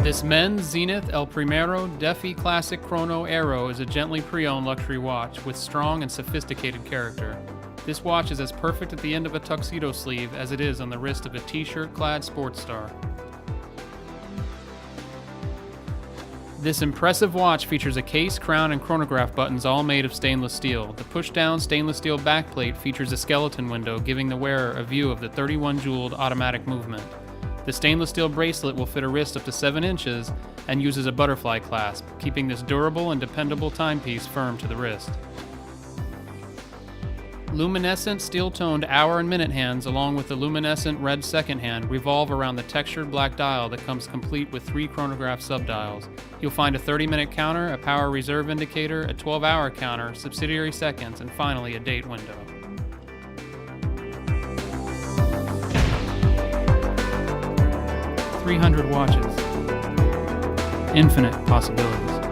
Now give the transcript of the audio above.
This men's Zenith El Primero Defy Classic Chrono Aero is a gently pre-owned luxury watch with strong and sophisticated character. This watch is as perfect at the end of a tuxedo sleeve as it is on the wrist of a t-shirt clad sports star. This impressive watch features a case, crown, and chronograph buttons all made of stainless steel. The push-down stainless steel backplate features a skeleton window giving the wearer a view of the 31-jeweled automatic movement. The stainless steel bracelet will fit a wrist up to 7 inches and uses a butterfly clasp, keeping this durable and dependable timepiece firm to the wrist. Luminescent steel-toned hour and minute hands along with the luminescent red second hand revolve around the textured black dial that comes complete with 3 chronograph subdials. You'll find a 30-minute counter, a power reserve indicator, a 12-hour counter, subsidiary seconds, and finally a date window. 300 watches. Infinite possibilities.